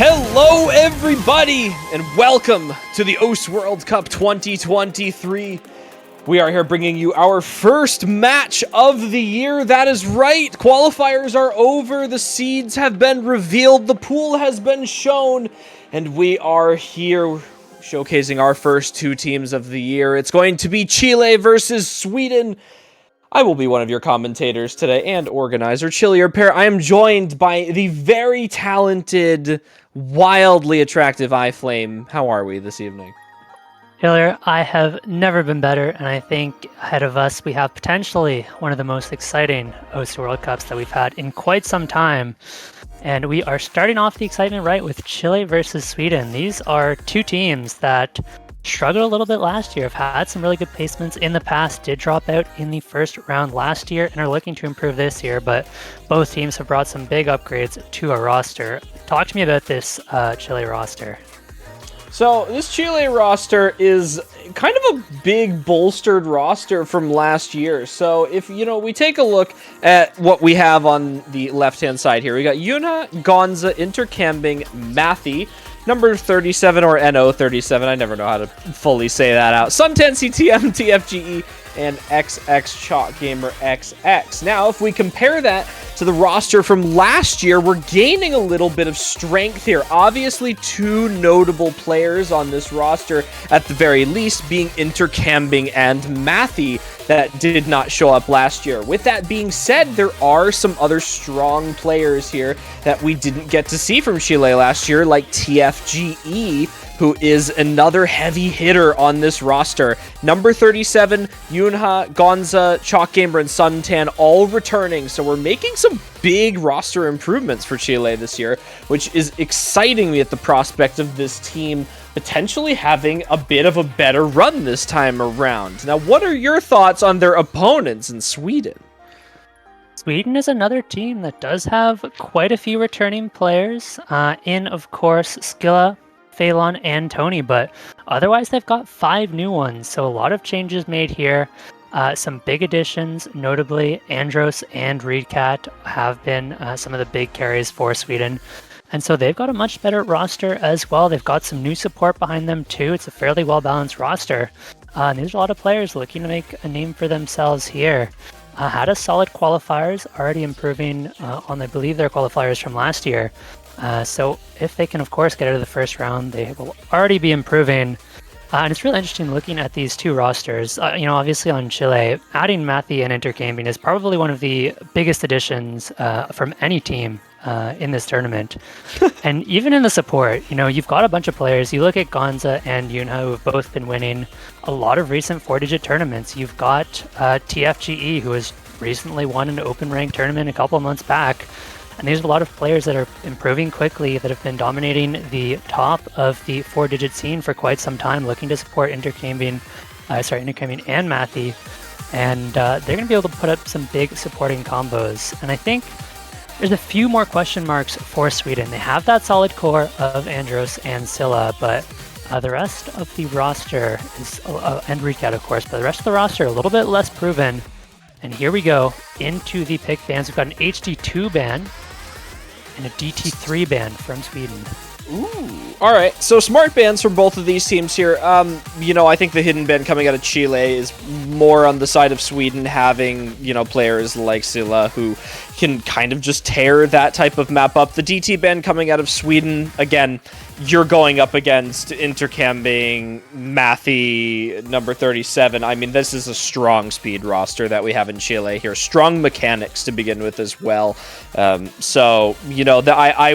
Hello, everybody, and welcome to the OS World Cup 2023. We are here bringing you our first match of the year. That is right. Qualifiers are over. The seeds have been revealed. The pool has been shown. And we are here showcasing our first two teams of the year. It's going to be Chile versus Sweden. I will be one of your commentators today and organizer, Chile Pair. I am joined by the very talented, wildly attractive iFlame. How are we this evening? Hillier, I have never been better, and I think ahead of us we have potentially one of the most exciting OS World Cups that we've had in quite some time. And we are starting off the excitement right with Chile versus Sweden. These are two teams that struggled a little bit last year, have had some really good placements in the past, did drop out in the first round last year, and are looking to improve this year, but both teams have brought some big upgrades to our roster. Talk to me about this Chile roster. So this Chile roster is kind of a big bolstered roster from last year. So if, we take a look at what we have on the left-hand side here, we got Yuna, Gonza, Intercambing, Mathy, number 37 or NO37, I never know how to fully say that out, Suntan, CTM, TFGE, and XX Chalk Gamer XX. Now, if we compare that to the roster from last year, we're gaining a little bit of strength here. Obviously, two notable players on this roster, at the very least, being Intercambing and Mathy, that did not show up last year. With that being said, there are some other strong players here that we didn't get to see from Chile last year, like TFGE, who is another heavy hitter on this roster. Number 37, Yunha, Gonza, Chalk Gamer, and Suntan all returning. So we're making some big roster improvements for Chile this year, which is exciting me at the prospect of this team potentially having a bit of a better run this time around. Now, what are your thoughts on their opponents in Sweden? Sweden is another team that does have quite a few returning players in, of course, Skilla, Phelan, and Tony, but otherwise they've got 5 new ones, so a lot of changes made here. Some big additions, notably Andros and Reedcat have been some of the big carries for Sweden. And so they've got a much better roster as well. They've got some new support behind them too. It's a fairly well-balanced roster. And there's a lot of players looking to make a name for themselves here. Had a solid qualifiers, already improving on, I believe, their qualifiers from last year. So if they can, of course, get out of the first round, they will already be improving. And it's really interesting looking at these two rosters. Obviously on Chile, adding Mathy and Intercambing is probably one of the biggest additions from any team in this tournament. And even in the support, you've got a bunch of players. You look at Gonza and Yunha, who have both been winning a lot of recent 4-digit tournaments. You've got TFGE, who has recently won an open rank tournament a couple of months back. And there's a lot of players that are improving quickly, that have been dominating the top of the 4-digit scene for quite some time, looking to support Intercambing and Mathy. And they're going to be able to put up some big supporting combos. And I think there's a few more question marks for Sweden. They have that solid core of Andros and Scylla, but the rest of the roster is, and Reedcat, of course, but the rest of the roster a little bit less proven. And here we go into the pick bans. We've got an HD2 ban and a DT3 ban from Sweden. Ooh. All right, so smart bans from both of these teams here. I think the hidden ban coming out of Chile is more on the side of Sweden, having, players like Scylla who can kind of just tear that type of map up. The DT ban coming out of Sweden, again, you're going up against Intercambing, Mathy, number 37. I mean, this is a strong speed roster that we have in Chile here. Strong mechanics to begin with as well. I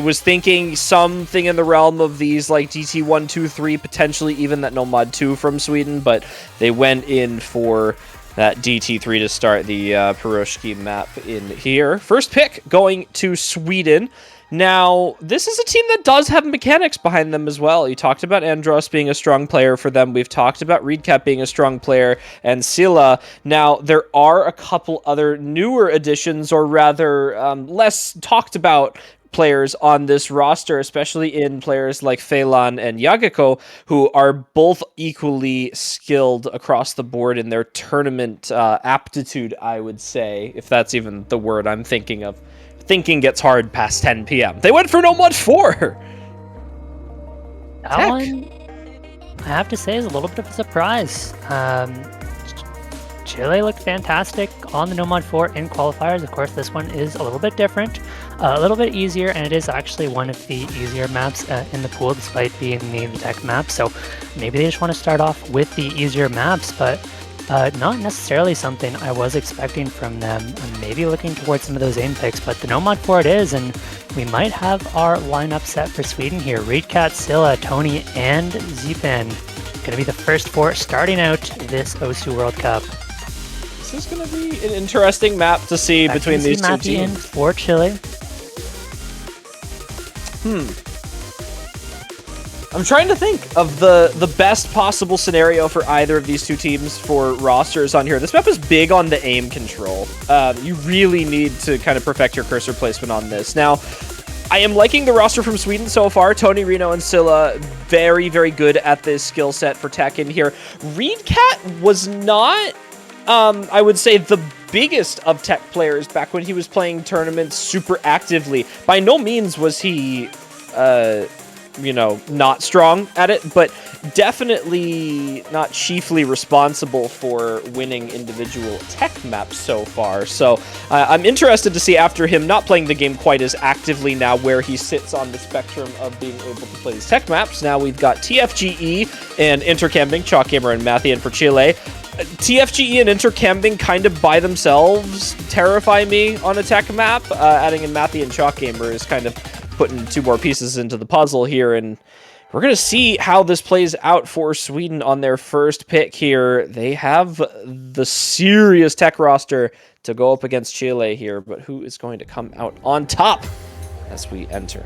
was thinking something in the realm of these like DT1, 2, 3, potentially even that Nomad 2 from Sweden, but they went in for that DT3 to start the Piroshki map in here. First pick going to Sweden. Now, this is a team that does have mechanics behind them as well. You talked about Andros being a strong player for them. We've talked about Reedcat being a strong player and Scylla. Now, there are a couple other newer additions, or rather less talked about players on this roster, especially in players like Phelan and Yagiko, who are both equally skilled across the board in their tournament aptitude, I would say, if that's even the word I'm thinking of. Thinking gets hard past 10 p.m. They went for Nomad 4! That Tech. one, I have to say, is a little bit of a surprise. Chile looked fantastic on the No Mod 4 in qualifiers. Of course, this one is a little bit different, a little bit easier, and it is actually one of the easier maps in the pool, despite being the tech map. So maybe they just want to start off with the easier maps, but not necessarily something I was expecting from them. I'm maybe looking towards some of those aim picks, but the No Mod 4 it is, and we might have our lineup set for Sweden here. Reedcat, Scylla, Tony, and Zepan. Gonna be the first four starting out this OSU World Cup. This is going to be an interesting map to see between these two teams. For Chile. I'm trying to think of the best possible scenario for either of these two teams for rosters on here. This map is big on the aim control. You really need to kind of perfect your cursor placement on this. Now, I am liking the roster from Sweden so far. Tony, Reno, and Scylla, very, very good at this skill set for tech in here. Reedcat was not... I would say the biggest of tech players back when he was playing tournaments super actively. By no means was he, you know, not strong at it, but definitely not chiefly responsible for winning individual tech maps so far. So I'm interested to see, after him not playing the game quite as actively now, where he sits on the spectrum of being able to play these tech maps. Now we've got TFGE and Intercamping, Chalk Gamer and Mathian for Chile. TFGE and Intercamping kind of by themselves terrify me on a tech map. Adding in Matthew and Chalk Gamer is kind of putting two more pieces into the puzzle here, and we're going to see how this plays out for Sweden on their first pick here. They have the serious tech roster to go up against Chile here, but who is going to come out on top as we enter?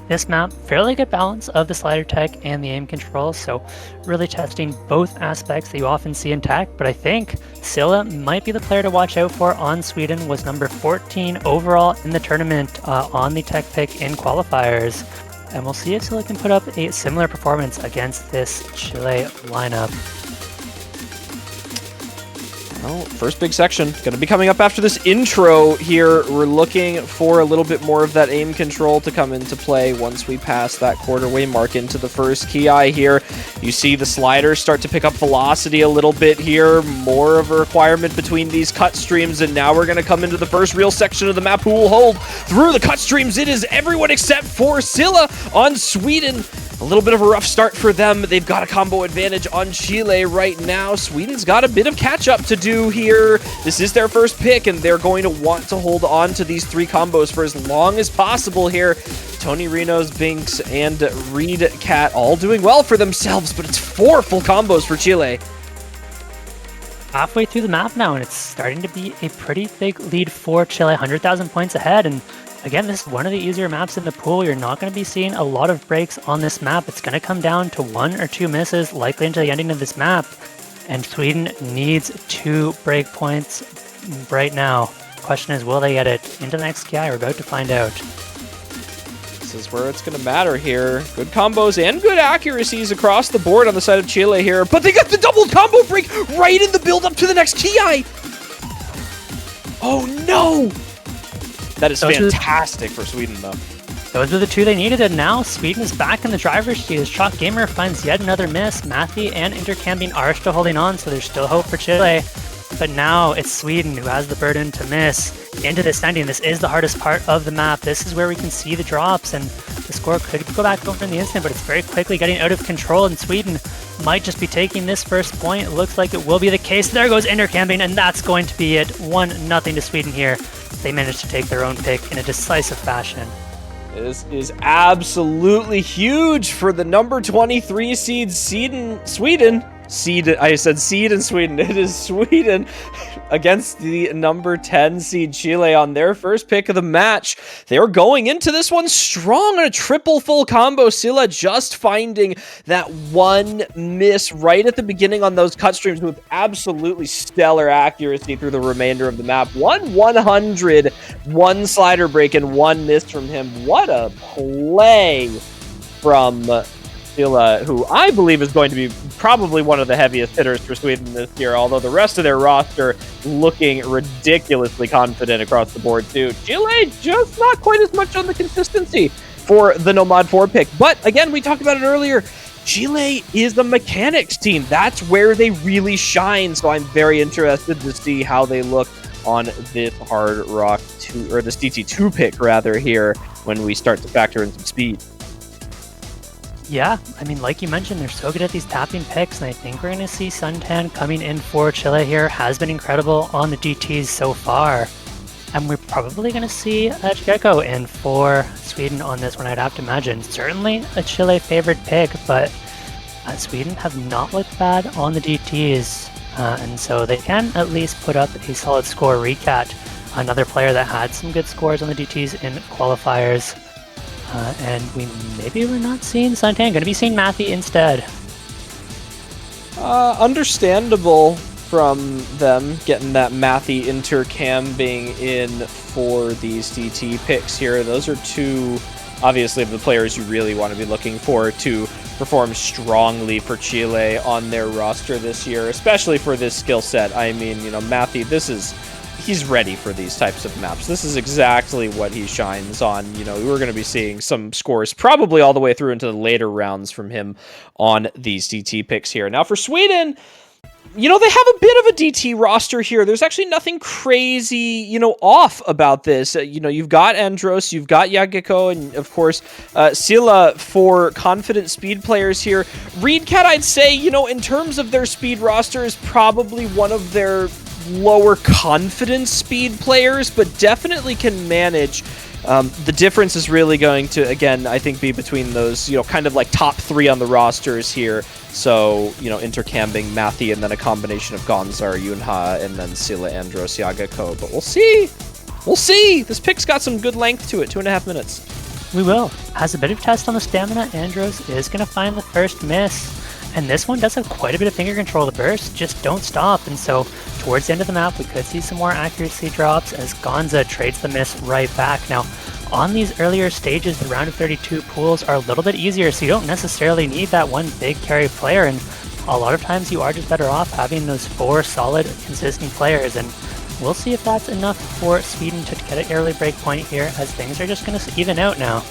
This map, fairly good balance of the slider tech and the aim control, so really testing both aspects that you often see in tech, but I think Scylla might be the player to watch out for on Sweden. Was number 14 overall in the tournament on the tech pick in qualifiers, and we'll see if Scylla can put up a similar performance against this Chile lineup. Well, first big section going to be coming up after this intro here. We're looking for a little bit more of that aim control to come into play once we pass that quarterway mark into the first key eye here. You see the sliders start to pick up velocity a little bit here, more of a requirement between these cut streams, and now we're going to come into the first real section of the map. Who will hold through the cut streams? It is everyone except for Scylla on Sweden. A little bit of a rough start for them. They've got a combo advantage on Chile right now. Sweden's got a bit of catch-up to do here. This is their first pick, and they're going to want to hold on to these three combos for as long as possible here. Tony, Reno's, Binks, and Reedcat all doing well for themselves, but it's 4 full combos for Chile. Halfway through the map now, and it's starting to be a pretty big lead for Chile, 100,000 points ahead, and again, this is one of the easier maps in the pool. You're not going to be seeing a lot of breaks on this map. It's going to come down to 1 or 2 misses, likely into the ending of this map. And Sweden needs 2 break points right now. Question is, will they get it into the next guy? We're about to find out. This is where it's going to matter here. Good combos and good accuracies across the board on the side of Chile here. But they got the double combo break right in the build-up to the next key eye. Oh, no! That is fantastic for Sweden, though. Those are the 2 they needed, and now Sweden is back in the driver's seat as Chalk Gamer finds yet another miss. Matthew and Intercamping are still holding on, so there's still hope for Chile. But now it's Sweden who has the burden to miss into this ending. This is the hardest part of the map. This is where we can see the drops, and the score could go back over in the instant, but it's very quickly getting out of control, and Sweden might just be taking this first point. It looks like it will be the case. There goes Intercamping, and that's going to be it. 1-0 to Sweden here. They managed to take their own pick in a decisive fashion. This is absolutely huge for the number 23 seed Sweden. I said seed in Sweden. It is Sweden against the number 10 seed Chile on their first pick of the match. They're going into this one strong on a triple full combo. Scylla just finding that one miss right at the beginning on those cut streams with absolutely stellar accuracy through the remainder of the map. 100, 1 slider break, and 1 miss from him. What a play from Scylla, who I believe is going to be probably one of the heaviest hitters for Sweden this year, although the rest of their roster looking ridiculously confident across the board too. Chile just not quite as much on the consistency for the Nomad 4 pick. But again, we talked about it earlier. Chile is the mechanics team. That's where they really shine. So I'm very interested to see how they look on this Hard Rock 2, or this DT2 pick rather, here when we start to factor in some speed. Yeah, I mean, like you mentioned, they're so good at these tapping picks, and I think we're going to see Suntan coming in for Chile here. Has been incredible on the DTs so far. And we're probably going to see a Gecko in for Sweden on this one, I'd have to imagine. Certainly a Chile favored pick, but Sweden have not looked bad on the DTs. And so they can at least put up a solid score. Recat, another player that had some good scores on the DTs in qualifiers. And we're not seeing Suntan, going to be seeing Matthew instead. Understandable from them getting that Matthew intercambing in for these DT picks here. Those are two, obviously, of the players you really want to be looking for to perform strongly for Chile on their roster this year, especially for this skill set. I mean, Matthew, he's ready for these types of maps. This is exactly what he shines on. We're going to be seeing some scores probably all the way through into the later rounds from him on these DT picks here. Now for Sweden, they have a bit of a DT roster here. There's actually nothing crazy, off about this. You've got Andros, you've got Yagiko, and of course, Sila for confident speed players here. Reedcat, I'd say, in terms of their speed roster, is probably one of their lower confidence speed players, but definitely can manage. The difference is really going to, again, I think, be between those, kind of like top 3 on the rosters here. So, intercambing Matthew and then a combination of Gonzar, Yunha, and then Sila, Andros, Yagako. But we'll see. We'll see. This pick's got some good length to it. 2.5 minutes. We will. Has a bit of test on the stamina. Andros is going to find the first miss. And this one does have quite a bit of finger control. The burst just don't stop. And so towards the end of the map, we could see some more accuracy drops as Gonza trades the miss right back. Now, on these earlier stages, the round of 32 pools are a little bit easier, so you don't necessarily need that one big carry player. And a lot of times you are just better off having those 4 solid, consistent players. And we'll see if that's enough for Sweden to get an early break point here, as things are just going to even out now.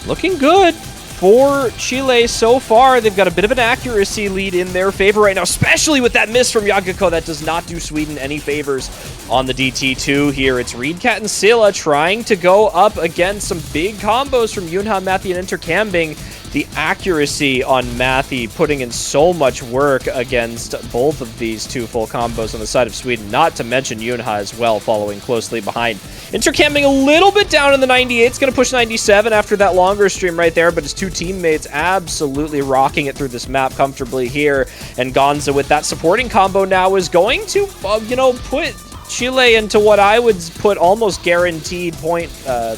Looking good for Chile so far. They've got a bit of an accuracy lead in their favor right now, especially with that miss from Yagiko. That does not do Sweden any favors on the DT2 here. It's Reedcat and Sila trying to go up against some big combos from Yunha, Matthew, and intercambing. The accuracy on Matthew putting in so much work against both of these two full combos on the side of Sweden, not to mention Yunha as well following closely behind. Intercamming a little bit down in the 98. It's going to push 97 after that longer stream right there, but his two teammates absolutely rocking it through this map comfortably here. And Gonza with that supporting combo now is going to, put Chile into what I would put almost guaranteed point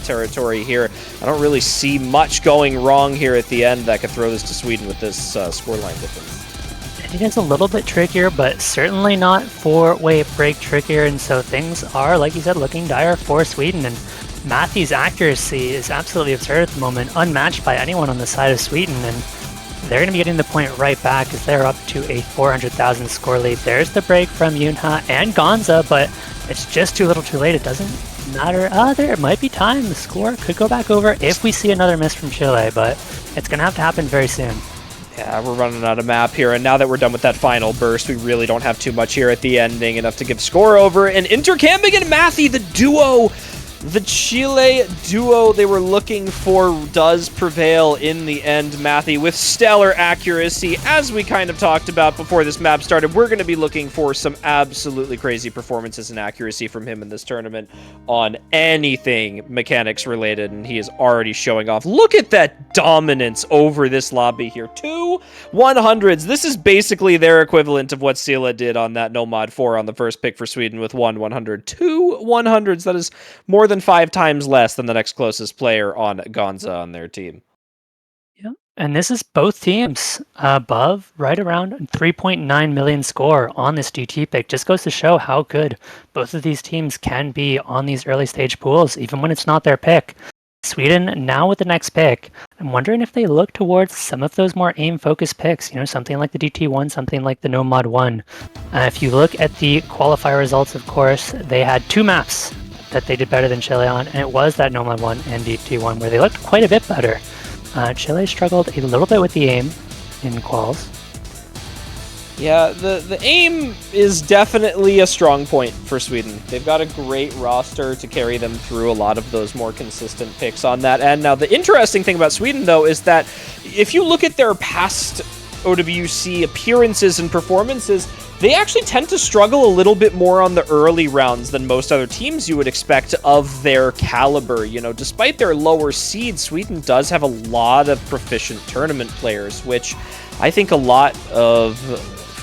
territory here. I don't really see much going wrong here at the end that could throw this to Sweden with this scoreline difference. I think it's a little bit trickier, but certainly not 4-way break trickier, and so things are, like you said, looking dire for Sweden. And Matthew's accuracy is absolutely absurd at the moment, unmatched by anyone on the side of Sweden, and they're going to be getting the point right back as they're up to a 400,000 score lead. There's the break from Yunha and Gonza, but it's just too little too late. It doesn't matter. There might be time. The score could go back over if we see another miss from Chile, but it's going to have to happen very soon. Yeah, we're running out of map here, and now that we're done with that final burst, we really don't have too much here at the ending, enough to give score over. And intercamming and Matthew, the duo, the Chile duo they were looking for does prevail in the end. Matthew with stellar accuracy. As we kind of talked about before this map started, we're going to be looking for some absolutely crazy performances and accuracy from him in this tournament on anything mechanics related, and he is already showing off. Look at that dominance over this lobby here. 2 100s. This is basically their equivalent of what Sila did on that Nomad 4 on the first pick for Sweden with 1 100. 2 100s. That is more than 5 times less than the next closest player on Gonza on their team. Yeah, and this is both teams above right around 3.9 million score on this DT pick. Just goes to show how good both of these teams can be on these early stage pools, even when it's not their pick. Sweden now with the next pick. I'm wondering if they look towards some of those more aim-focused picks, something like the DT1, something like the Nomad 1. If you look at the qualifier results, of course, they had 2 maps that they did better than Chile on, and it was that Nomad 1 and DT1 where they looked quite a bit better. Chile struggled a little bit with the aim in quals. Yeah, the aim is definitely a strong point for Sweden. They've got a great roster to carry them through a lot of those more consistent picks on that end. Now, the interesting thing about Sweden, though, is that if you look at their past OWC appearances and performances, they actually tend to struggle a little bit more on the early rounds than most other teams you would expect of their caliber. You know, despite their lower seed, Sweden does have a lot of proficient tournament players, which I think a lot of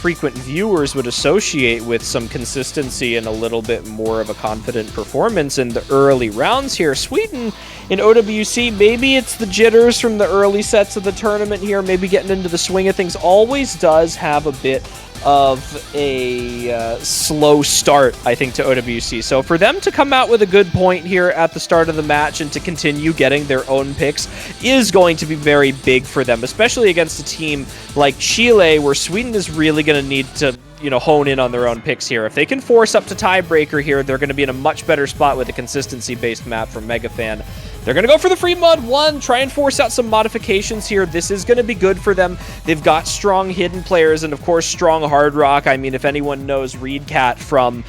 frequent viewers would associate with some consistency and a little bit more of a confident performance in the early rounds here. Sweden in OWC, maybe it's the jitters from the early sets of the tournament here, maybe getting into the swing of things, always does have a bit of a slow start, I think, to OWC. So for them to come out with a good point here at the start of the match and to continue getting their own picks is going to be very big for them, especially against a team like Chile, where Sweden is really going to need to, you know, hone in on their own picks here. If they can force up to tiebreaker here, they're going to be in a much better spot with a consistency-based map from MegaFan. They're going to go for the free mod 1, try and force out some modifications here. This is going to be good for them. They've got strong hidden players and, of course, strong hard rock. I mean, if anyone knows Reedcat from,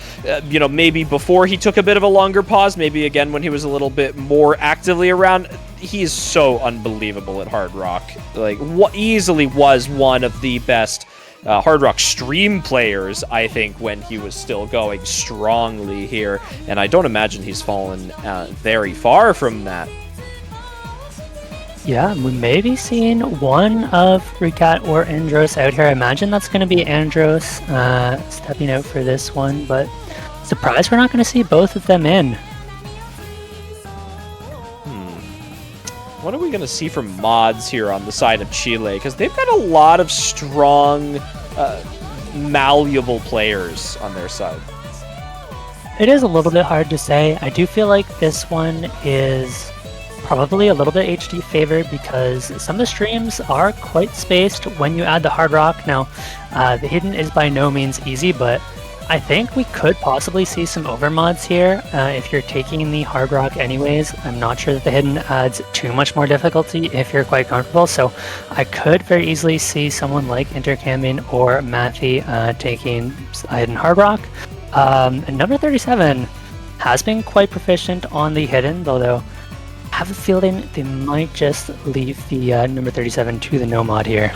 you know, maybe before he took a bit of a longer pause, maybe again when he was a little bit more actively around, he is so unbelievable at hard rock. Like, easily was one of the best Hard Rock stream players, I think, when he was still going strongly here, and I don't imagine he's fallen very far from that. Yeah, we may be seeing one of Recat or Andros out here. I imagine that's going to be Andros stepping out for this one, but surprised we're not going to see both of them in. What are we going to see from mods here on the side of Chile? Because they've got a lot of strong, malleable players on their side. It is a little bit hard to say. I do feel like this one is probably a little bit HD favored because some of the streams are quite spaced when you add the hard rock. Now, the hidden is by no means easy, but I think we could possibly see some overmods here if you're taking the hard rock anyways. I'm not sure that the hidden adds too much more difficulty if you're quite comfortable, so I could very easily see someone like Intercamming or Matthew taking a hidden hard rock. And number 37 has been quite proficient on the hidden, although I have a feeling they might just leave the number 37 to the no mod here.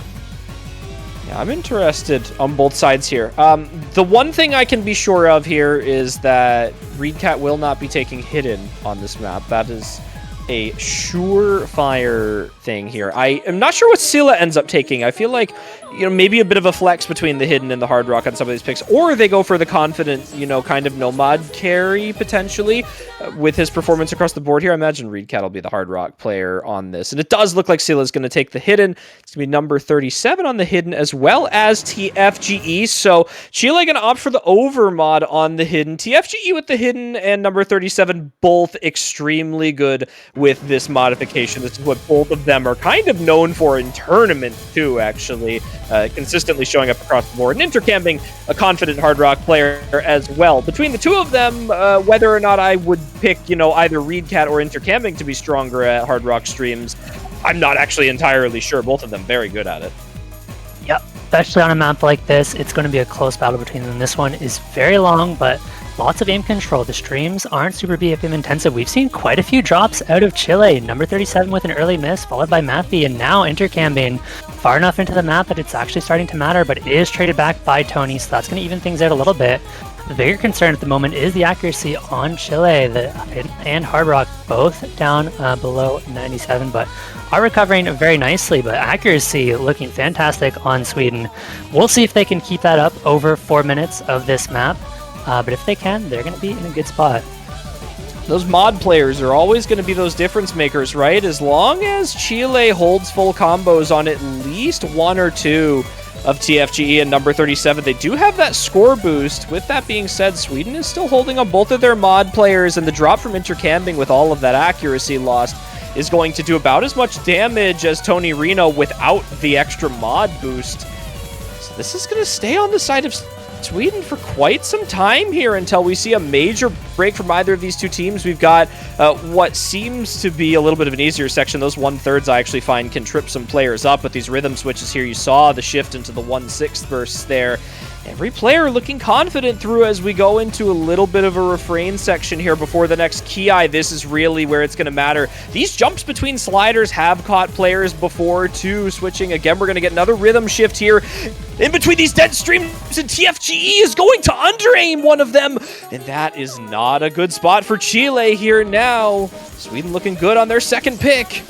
Yeah, I'm interested on both sides here. The one thing I can be sure of here is that Reedcat will not be taking hidden on this map. That is a surefire thing here. I am not sure what Scylla ends up taking. I feel like, you know, maybe a bit of a flex between the hidden and the hard rock on some of these picks, or they go for the confident, you know, kind of nomad carry potentially with his performance across the board here. I imagine Reedcat will be the hard rock player on this, and it does look like Scylla is going to take the hidden. It's going to be number 37 on the hidden as well as TFGE. So Chile going to opt for the over mod on the hidden. TFGE with the hidden and number 37 both extremely good with this modification. This is what both of them are kind of known for in tournaments too, actually. Consistently showing up across the board and Intercamming a confident hard rock player as well. Between the two of them, whether or not I would pick, you know, either Reedcat or Intercamming to be stronger at hard rock streams, I'm not actually entirely sure. Both of them very good at it. Yep, especially on a map like this, it's going to be a close battle between them. This one is very long, but lots of aim control. The streams aren't super BFM intensive. We've seen quite a few drops out of Chile. Number 37 with an early miss, followed by Matthew, and now Intercamming far enough into the map that it's actually starting to matter, but it is traded back by Tony, so that's going to even things out a little bit. The bigger concern at the moment is the accuracy on Chile. The and Hard Rock both down below 97, but are recovering very nicely, but accuracy looking fantastic on Sweden. We'll see if they can keep that up over 4 minutes of this map, but if they can, they're going to be in a good spot. Those mod players are always going to be those difference makers, right? As long as Chile holds full combos on at least one or two of TFGE and number 37, they do have that score boost. With that being said, Sweden is still holding on both of their mod players, and the drop from Intercamming with all of that accuracy lost is going to do about as much damage as Tony Reno without the extra mod boost. So this is going to stay on the side of Sweden for quite some time here until we see a major break from either of these two teams. We've got what seems to be a little bit of an easier section. Those 1/3 I actually find can trip some players up with these rhythm switches here. You saw the shift into the 1/6 bursts there. Every player looking confident through as we go into a little bit of a refrain section here before the next Ki. This is really where it's going to matter. These jumps between sliders have caught players before too. Switching again, we're going to get another rhythm shift here in between these dead streams, and TFGE is going to under-aim one of them, and that is not a good spot for Chile here now. Sweden looking good on their second pick.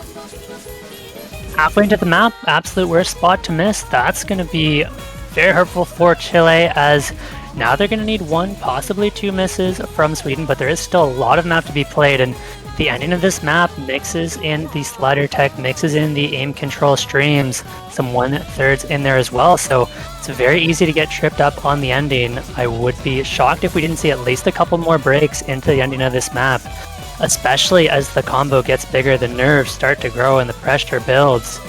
Halfway into the map, absolute worst spot to miss. That's going to be very hurtful for Chile, as now they're going to need 1, possibly 2 misses from Sweden, but there is still a lot of map to be played, and the ending of this map mixes in the slider tech, mixes in the aim control streams, some 1/3 in there as well, so it's very easy to get tripped up on the ending. I would be shocked if we didn't see at least a couple more breaks into the ending of this map, especially as the combo gets bigger, the nerves start to grow, and the pressure builds.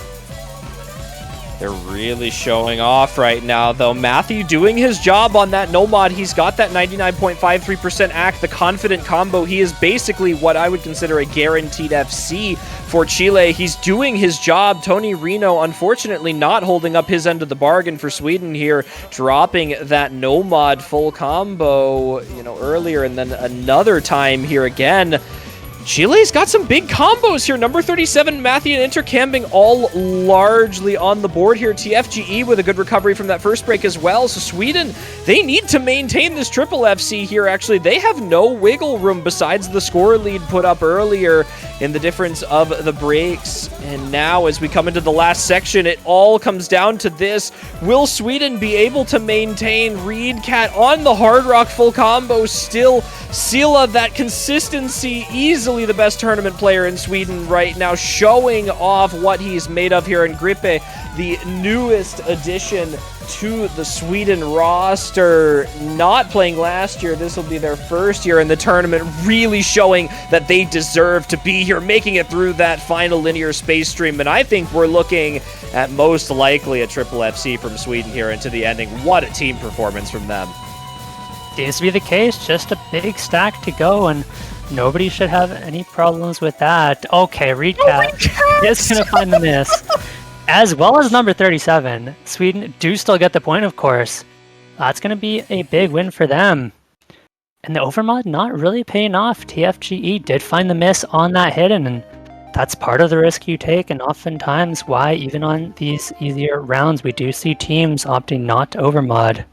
They're really showing off right now, though. Matthew doing his job on that Nomad. He's got that 99.53% act, the confident combo. He is basically what I would consider a guaranteed FC for Chile. He's doing his job. Tony Reno, unfortunately, not holding up his end of the bargain for Sweden here, dropping that Nomad full combo, earlier, and then another time here again. Chile's got some big combos here. Number 37, Matthew and Intercambing all largely on the board here. TFGE with a good recovery from that first break as well. So Sweden, they need to maintain this triple FC here. Actually, they have no wiggle room besides the score lead put up earlier in the difference of the breaks. And now as we come into the last section, it all comes down to this. Will Sweden be able to maintain Reedcat on the Hard Rock full combo still? Sila, that consistency, easily the best tournament player in Sweden right now, showing off what he's made of here. And Grippe, the newest addition to the Sweden roster, not playing last year. This will be their first year in the tournament, really showing that they deserve to be here, making it through that final linear space stream. And I think we're looking at most likely a triple FC from Sweden here into the ending. What a team performance from them. Seems to be the case, just a big stack to go, and nobody should have any problems with that. Okay, Reedcat is going to find the miss, as well as number 37. Sweden do still get the point, of course. That's going to be a big win for them. And the overmod not really paying off. TFGE did find the miss on that hidden, and that's part of the risk you take, and oftentimes why, even on these easier rounds, we do see teams opting not to overmod.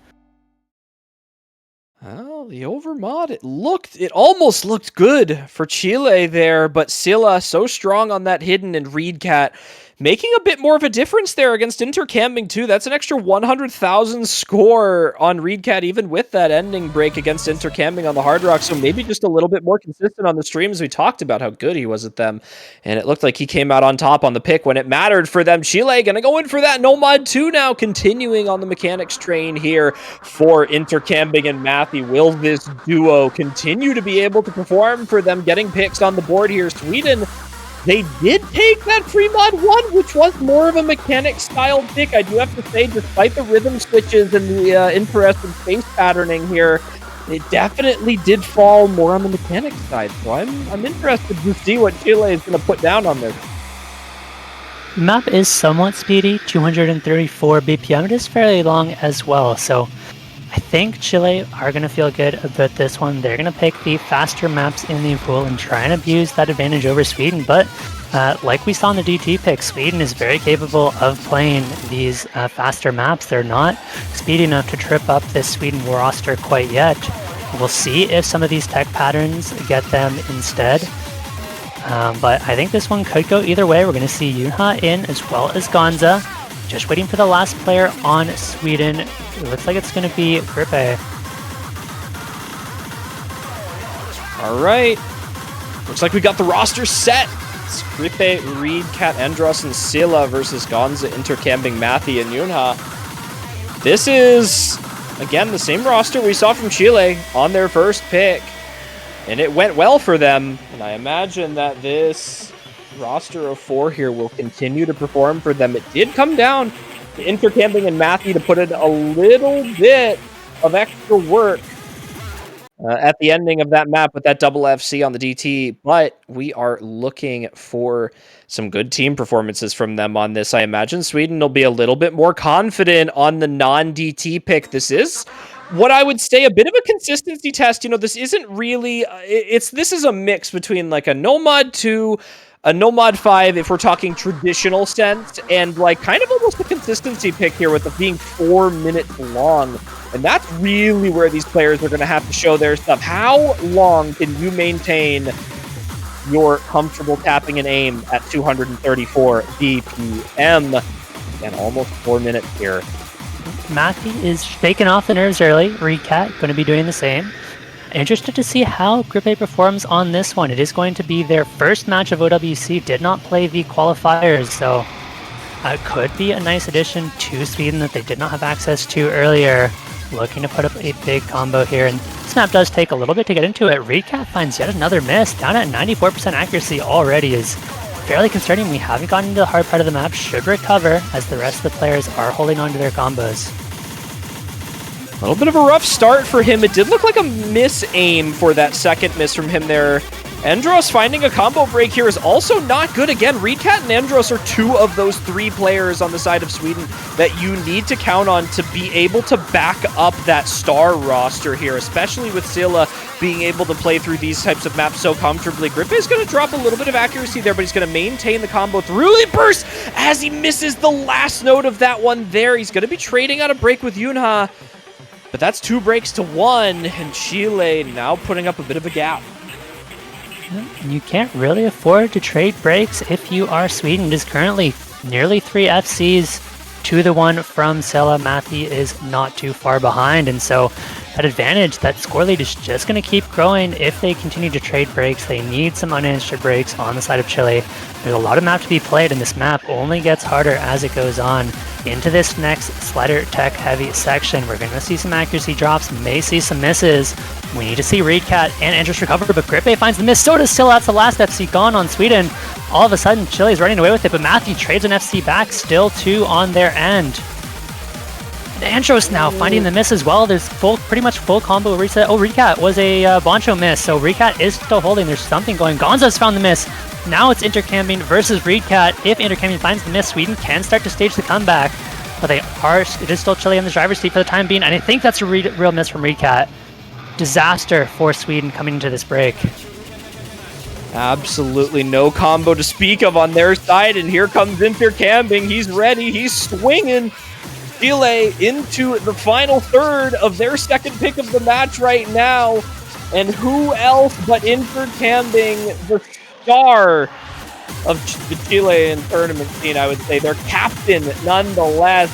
Well, the overmod, it almost looked good for Chile there, but Silla so strong on that hidden, and Reedcat making a bit more of a difference there against Intercambing too. That's an extra 100,000 score on Reedcat, even with that ending break against Intercambing on the Hard Rock. So maybe just a little bit more consistent on the streams. We talked about how good he was at them, and it looked like he came out on top on the pick when it mattered for them. Chile gonna go in for that Nomad 2 now, continuing on the mechanics train here for Intercambing and Matthew. Will this duo continue to be able to perform for them, getting picks on the board here? Sweden, they did take that Fremod 1, which was more of a mechanic-style pick, I do have to say, despite the rhythm switches and the interesting space patterning here. It definitely did fall more on the mechanic side, so I'm interested to see what Chile is going to put down on this. The map is somewhat speedy, 234 BPM. It is fairly long as well, so I think Chile are going to feel good about this one. They're going to pick the faster maps in the pool and try and abuse that advantage over Sweden. But like we saw in the DT pick, Sweden is very capable of playing these faster maps. They're not speedy enough to trip up this Sweden roster quite yet. We'll see if some of these tech patterns get them instead. But I think this one could go either way. We're going to see Yunha in as well as Gonza. Just waiting for the last player on Sweden. It looks like it's going to be Grippe. All right. Looks like we got the roster set. It's Grippe, Reedcat, Endros, and Silla versus Gonza, Intercambing, Matthew, and Yunha. This is, again, the same roster we saw from Chile on their first pick. And it went well for them. And I imagine that this roster of 4 here will continue to perform for them. It did come down to Intercambing and Matthew to put it a little bit of extra work at the ending of that map with that double FC on the DT, but we are looking for some good team performances from them on this. I imagine Sweden will be a little bit more confident on the non-DT pick. This is what I would say a bit of a consistency test. You know, this isn't really, this is a mix between like a Nomad 2, a Nomad 5, if we're talking traditional sense, and like kind of almost a consistency pick here with it being 4 minutes long. And that's really where these players are going to have to show their stuff. How long can you maintain your comfortable tapping and aim at 234 BPM? And almost 4 minutes here. Matthew is shaking off the nerves early. Recat going to be doing the same. Interested to see how Grippe performs on this one. It is going to be their first match of OWC. Did not play the qualifiers, so it could be a nice addition to Sweden that they did not have access to earlier. Looking to put up a big combo here, and this map does take a little bit to get into it. Recat finds yet another miss, down at 94% accuracy already is fairly concerning. We haven't gotten into the hard part of the map, should recover as the rest of the players are holding on to their combos. A little bit of a rough start for him. It did look like a miss-aim for that second miss from him there. Andros finding a combo break here is also not good. Again, Recat and Andros are two of those three players on the side of Sweden that you need to count on to be able to back up that star roster here, especially with Scylla being able to play through these types of maps so comfortably. Grippe is going to drop a little bit of accuracy there, but he's going to maintain the combo through the burst as he misses the last note of that one there. He's going to be trading out a break with Yunha, but that's 2 breaks to 1, and Chile now putting up a bit of a gap. And you can't really afford to trade breaks if you are Sweden. It is currently nearly 3 FCs to the 1 from Scylla. Matthew is not too far behind, and so that advantage, that score lead is just going to keep growing if they continue to trade breaks. They need some unanswered breaks on the side of Chile. There's a lot of map to be played, and this map only gets harder as it goes on. Into this next slider tech heavy section, we're going to see some accuracy drops, may see some misses. We need to see Recat and Andros recover, but Grippe finds the miss. So does Scylla. That's the last FC gone on Sweden. All of a sudden, Chile's running away with it, but Matthew trades an FC back, still 2 on their end. And Andros now finding the miss as well. There's pretty much full combo reset. Oh, Recat was a Boncho miss, so Recat is still holding. There's something going. Gonza's found the miss. Now it's Intercamping versus Recat. If Intercamping finds the miss, Sweden can start to stage the comeback, but it is still Chile in the driver's seat for the time being, and I think that's a real miss from Recat. Disaster for Sweden coming into this break. Absolutely no combo to speak of on their side, and here comes Intercamping. He's ready, he's swinging Chile into the final third of their second pick of the match right now. And who else but Intercamping, the star of the Chilean tournament scene, I would say. Their captain, nonetheless.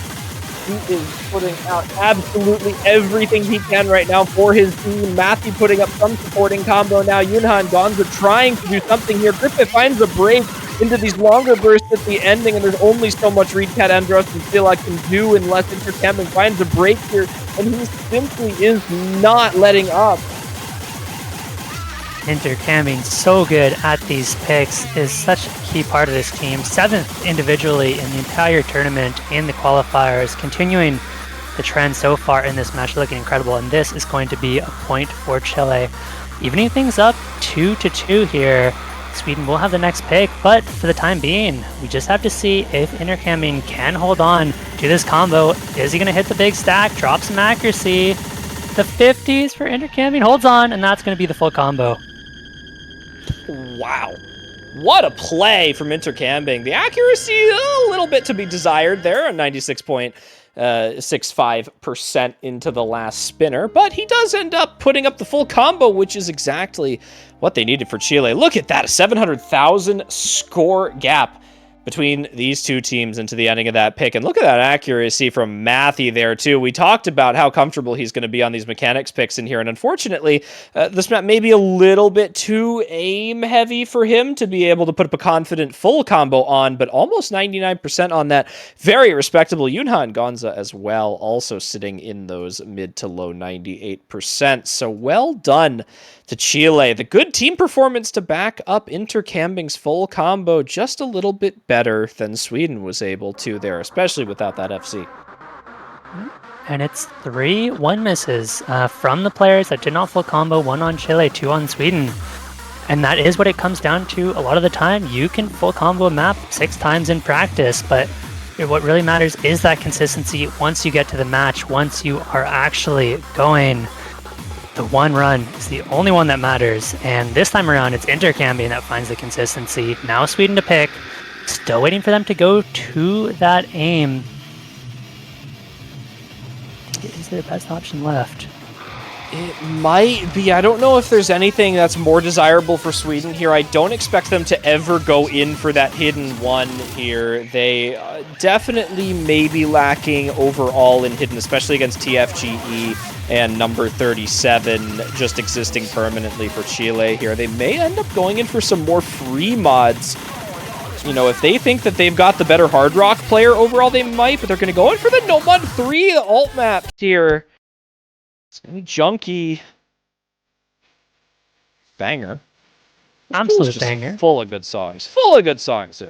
He is putting out absolutely everything he can right now for his team. Matthew putting up some supporting combo now. Yunha and Gonza trying to do something here. Grippe finds a break into these longer bursts at the ending, and there's only so much Recat, Andros, and Scylla can do unless Intercamping finds a break here, and he simply is not letting up. Intercamping so good at these picks, is such a key part of this team. 7th individually in the entire tournament in the qualifiers, continuing the trend so far in this match, looking incredible, and this is going to be a point for Chile. Evening things up 2-2 here. Sweden will have the next pick, but for the time being, we just have to see if Intercamping can hold on to this combo. Is he going to hit the big stack, drop some accuracy? The 50s for Intercamping holds on, and that's going to be the full combo. Wow. What a play from Intercamping. The accuracy, a little bit to be desired there, a 96.65% into the last spinner, but he does end up putting up the full combo, which is exactly what they needed for Chile. Look at that, a 700,000 score gap between these two teams into the ending of that pick. And look at that accuracy from Matthew there, too. We talked about how comfortable he's going to be on these mechanics picks in here, and unfortunately, this map may be a little bit too aim-heavy for him to be able to put up a confident full combo on, but almost 99% on that. Very respectable. Yunha and Gonza as well, also sitting in those mid to low 98%. So well done to Chile. The good team performance to back up Intercamping's full combo, just a little bit better than Sweden was able to there, especially without that FC. And it's 3 1-misses from the players that did not full combo, 1 on Chile, 2 on Sweden. And that is what it comes down to a lot of the time. You can full combo a map 6 times in practice, but what really matters is that consistency once you get to the match, once you are actually going. The one run is the only one that matters, and this time around it's Intercambing that finds the consistency. Now Sweden to pick, still waiting for them to go to that aim. Is their best option left? It might be. I don't know if there's anything that's more desirable for Sweden here. I don't expect them to ever go in for that hidden one here. They definitely may be lacking overall in hidden, especially against TFGE and number 37 just existing permanently for Chile here. They may end up going in for some more free mods. You know, if they think that they've got the better Hard Rock player overall, they might, but they're going to go in for the Nomad 3 alt map here. It's going to be junky. Banger. Absolute banger. Full of good songs. Full of good songs.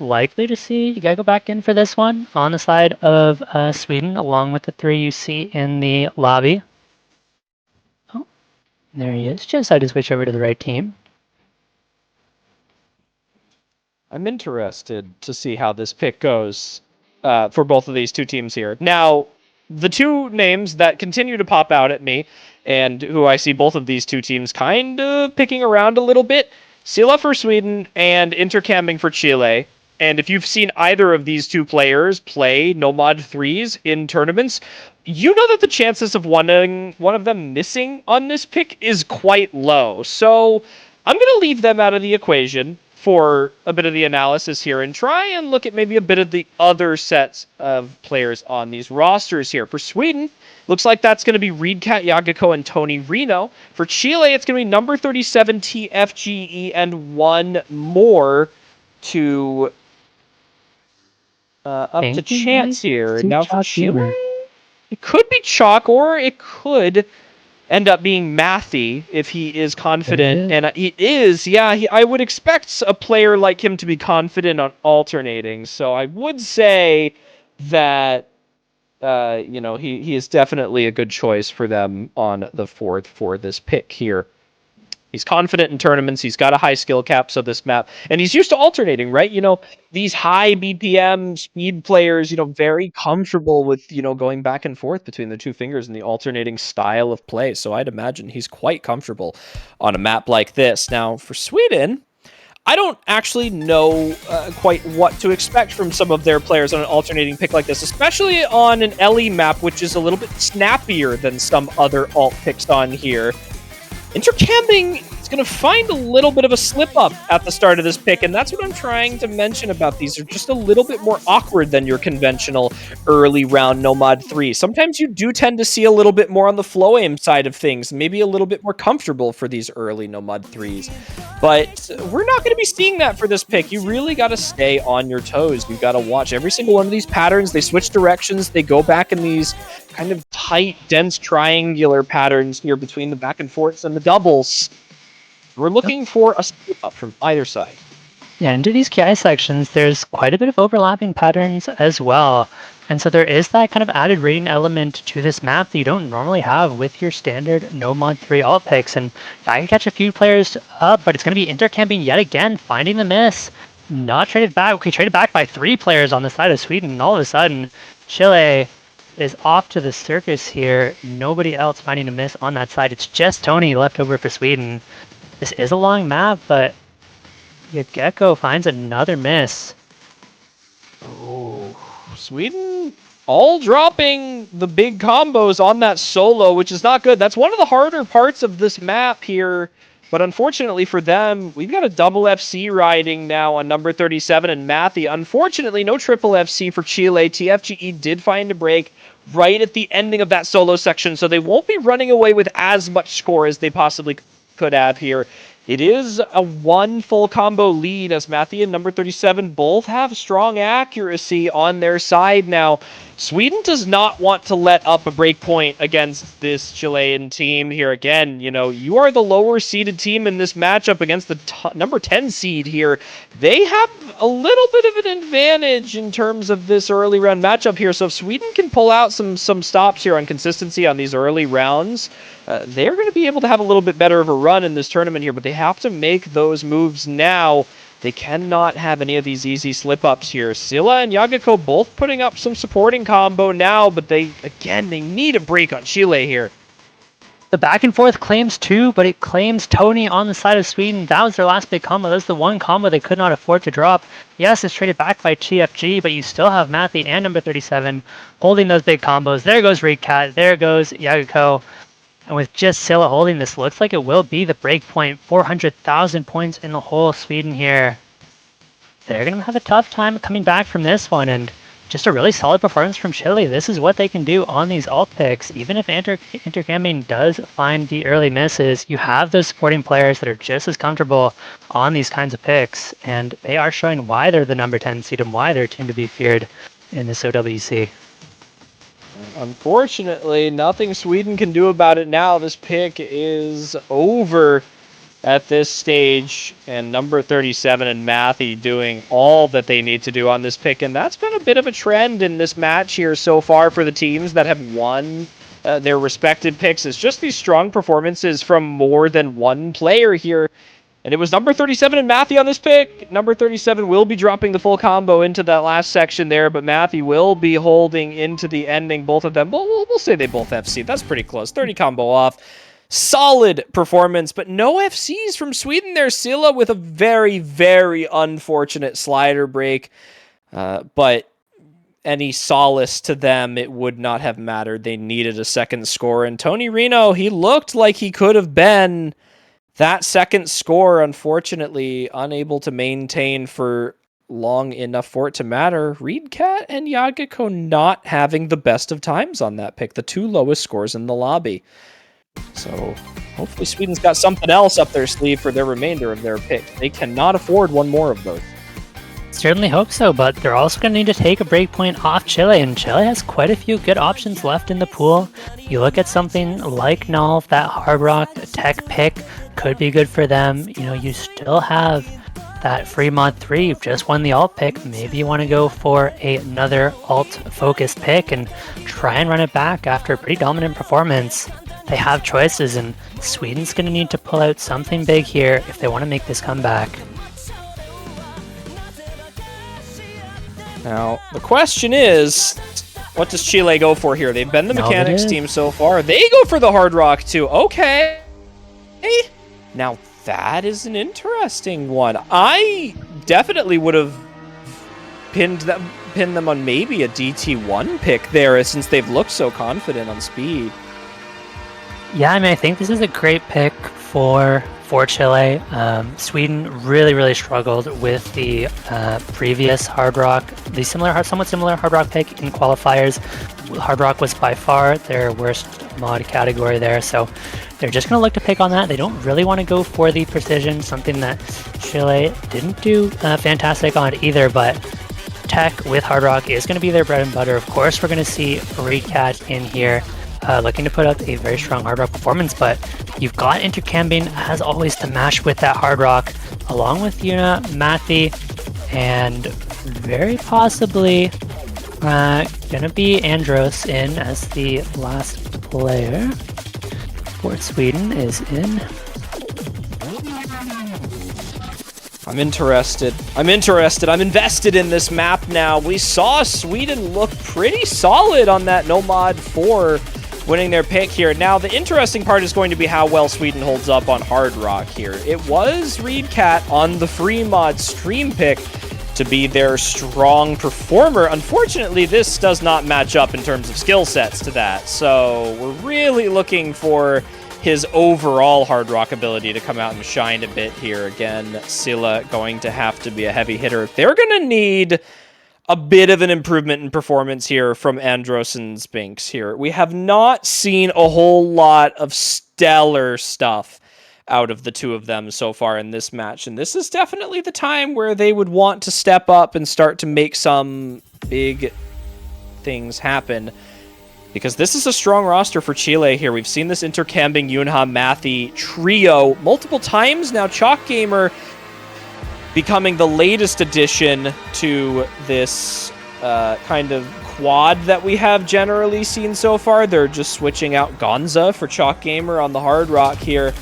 Likely to see, you gotta go back in for this one on the side of Sweden, along with the 3 you see in the lobby. Oh, there he is. Just had to switch over to the right team. I'm interested to see how this pick goes for both of these two teams here. Now, the two names that continue to pop out at me, and who I see both of these two teams kind of picking around a little bit, Sila for Sweden and Intercambing for Chile. And if you've seen either of these two players play Nomad 3s in tournaments, you know that the chances of one of them missing on this pick is quite low. So I'm going to leave them out of the equation for a bit of the analysis here and try and look at maybe a bit of the other sets of players on these rosters here. For Sweden, looks like that's going to be Reedcat Yagiko and Tony Reno. For Chile, it's going to be number 37 TFGE and one more to up to chance here. And now for Chile, it could be Chalk or it could end up being Mathy if he is confident. And he is, yeah, I would expect a player like him to be confident on alternating. So I would say that, you know, he is definitely a good choice for them on the 4th for this pick here. He's confident in tournaments. He's got a high skill cap, so this map, and he's used to alternating, right? You know, these high BPM speed players, you know, very comfortable with, you know, going back and forth between the two fingers and the alternating style of play. So I'd imagine he's quite comfortable on a map like this. Now, for Sweden, I don't actually know quite what to expect from some of their players on an alternating pick like this, especially on an LE map, which is a little bit snappier than some other alt picks on here. Intercambing is going to find a little bit of a slip-up at the start of this pick, and that's what I'm trying to mention about these. They're just a little bit more awkward than your conventional early round Nomad 3. Sometimes you do tend to see a little bit more on the flow aim side of things, maybe a little bit more comfortable for these early Nomad 3s. But we're not going to be seeing that for this pick. You really got to stay on your toes. You got to watch every single one of these patterns. They switch directions. They go back in these kind of tight, dense triangular patterns here between the back and forths and the doubles. We're looking for a step up from either side. Yeah, into these KI sections, there's quite a bit of overlapping patterns as well. And so there is that kind of added rating element to this map that you don't normally have with your standard Nomad 3 alt picks. And I can catch a few players up, but it's going to be Intercambing yet again, finding the miss. Not traded back. Okay, traded back by 3 players on the side of Sweden. And all of a sudden, Chile is off to the circus here. Nobody else finding a miss on that side. It's just Tony left over for Sweden. This is a long map, but Gecko finds another miss. Oh, Sweden all dropping the big combos on that solo, which is not good. That's one of the harder parts of this map here. But unfortunately for them, we've got a double FC riding now on number 37 and Mathy. Unfortunately, no triple FC for Chile. TFGE did find a break right at the ending of that solo section, so they won't be running away with as much score as they possibly could have here. It is a one full combo lead as Matthew and number 37 both have strong accuracy on their side now. Sweden does not want to let up a break point against this Chilean team here. Again, you know, you are the lower seeded team in this matchup against the number 10 seed here. They have a little bit of an advantage in terms of this early round matchup here. So if Sweden can pull out some stops here on consistency on these early rounds, they're going to be able to have a little bit better of a run in this tournament here, but they have to make those moves now. They cannot have any of these easy slip-ups here. Scylla and Yagiko both putting up some supporting combo now, but they need a break on Chile here. The back and forth claims two, but it claims Tony on the side of Sweden. That was their last big combo. That's the one combo they could not afford to drop. Yes, it's traded back by TFG, but you still have Matthew and number 37 holding those big combos. There goes Reedcat. There goes Yagiko. And with just Scylla holding this, looks like it will be the break point. 400,000 points in the whole Sweden here. They're going to have a tough time coming back from this one, and just a really solid performance from Chile. This is what they can do on these alt picks. Even if Intercamping does find the early misses, you have those supporting players that are just as comfortable on these kinds of picks, and they are showing why they're the number 10 seed and why they're a team to be feared in this OWC. Unfortunately, nothing Sweden can do about it now. This pick is over at this stage, and number 37 and Matthew doing all that they need to do on this pick, and that's been a bit of a trend in this match here so far for the teams that have won their respected picks. It's just these strong performances from more than one player here. And it was number 37 and Matthew on this pick. Number 37 will be dropping the full combo into that last section there, but Matthew will be holding into the ending. Both of them, we'll say they both FC. That's pretty close. 30 combo off. Solid performance, but no FCs from Sweden there. Scylla with a very, very unfortunate slider break. But any solace to them, it would not have mattered. They needed a second score. And Tony Reno, he looked like he could have been that second score, unfortunately, unable to maintain for long enough for it to matter. Reedcat and Yagiko not having the best of times on that pick, the two lowest scores in the lobby. So hopefully Sweden's got something else up their sleeve for their remainder of their pick. They cannot afford one more of those. Certainly hope so, but they're also going to need to take a break point off Chile, and Chile has quite a few good options left in the pool. You look at something like Nolf, that Hard Rock tech pick could be good for them. You know, you still have that free mod 3. You've just won the alt pick. Maybe you want to go for another alt focused pick and try and run it back after a pretty dominant performance. They have choices, and Sweden's going to need to pull out something big here if they want to make this comeback. Now, the question is, what does Chile go for here? They've been the mechanics team so far. They go for the Hard Rock too. Okay. Now, that is an interesting one. I definitely would have pinned them on maybe a DT1 pick there, since they've looked so confident on speed. Yeah, I mean, I think this is a great pick for Chile. Sweden really struggled with the previous Hard Rock, the somewhat similar Hard Rock pick in qualifiers. Hard Rock was by far their worst mod category there, so they're just going to look to pick on that. They don't really want to go for the precision, something that Chile didn't do fantastic on either, but tech with Hard Rock is going to be their bread and butter. Of course, we're going to see Reedcat in here. Looking to put up a very strong Hard Rock performance, but you've got Intercamping, as always, to mash with that Hard Rock, along with Yuna, Matthew, and very possibly gonna be Andros in as the last player for Sweden is in. I'm interested. I'm invested in this map now. We saw Sweden look pretty solid on that No Mod 4, winning their pick here. Now, the interesting part is going to be how well Sweden holds up on Hard Rock here. It was Reedcat on the free mod stream pick to be their strong performer. Unfortunately, this does not match up in terms of skill sets to that. So we're really looking for his overall Hard Rock ability to come out and shine a bit here. Again, Scylla going to have to be a heavy hitter. They're going to need a bit of an improvement in performance here from Andros and Spinks here. We have not seen a whole lot of stellar stuff out of the two of them so far in this match. And this is definitely the time where they would want to step up and start to make some big things happen. Because this is a strong roster for Chile here. We've seen this intercambing Yunha Mathy trio multiple times now. Chalk Gamer becoming the latest addition to this kind of quad that we have generally seen so far. They're just switching out Gonza for Chalk Gamer on the Hard Rock here.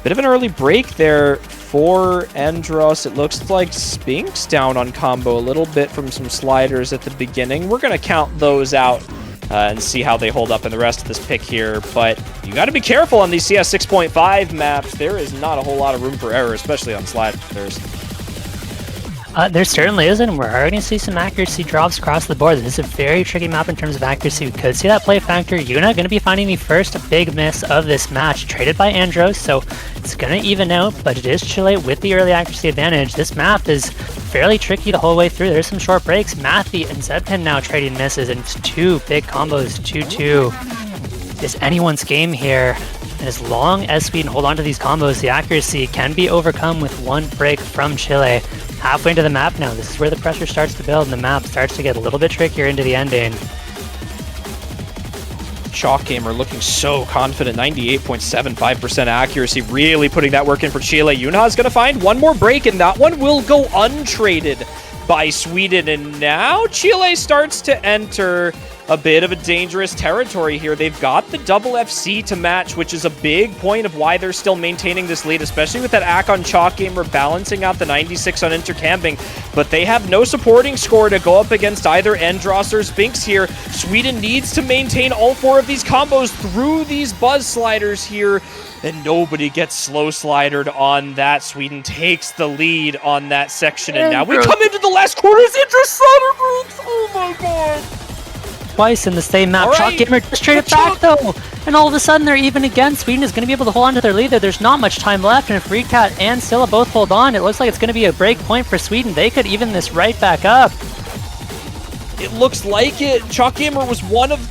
Bit of an early break there for Andros. It looks like Spinks down on combo a little bit from some sliders at the beginning. We're going to count those out and see how they hold up in the rest of this pick here. But you got to be careful on these CS 6.5 maps. There is not a whole lot of room for error, especially on sliders. There certainly isn't. We're already going to see some accuracy drops across the board. This is a very tricky map in terms of accuracy. We could see that play factor. Yuna going to be finding the first big miss of this match, traded by Andros, so it's going to even out, but it is Chile with the early accuracy advantage. This map is fairly tricky the whole way through. There's some short breaks. Mathy and Zedpin now trading misses, and it's two big combos, 2-2. It's anyone's game here. And as long as Sweden hold on to these combos, the accuracy can be overcome with one break from Chile. Halfway into the map now, this is where the pressure starts to build and the map starts to get a little bit trickier into the ending. Chalk Gamer looking so confident, 98.75% accuracy, really putting that work in for Chile. Yunha is going to find one more break, and that one will go untraded by Sweden. And now Chile starts to enter a bit of a dangerous territory here. They've got the double FC to match, which is a big point of why they're still maintaining this lead, especially with that ACK on Chalk Gamer balancing out the 96 on intercambing. But they have no supporting score to go up against either Andros or Spinks here. Sweden needs to maintain all four of these combos through these buzz sliders here, and nobody gets slow slidered on that. Sweden takes the lead on that section, and now we come into the last quarter. Andros slider breaks. Oh my god. Twice in the same map. Right. Chalk Gamer just traded back though, and all of a sudden they're even again. Sweden is going to be able to hold on to their lead there. There's not much time left, and if Reedcat and Scylla both hold on, it looks like it's going to be a break point for Sweden. They could even this right back up. It looks like it. Chalk Gamer was one of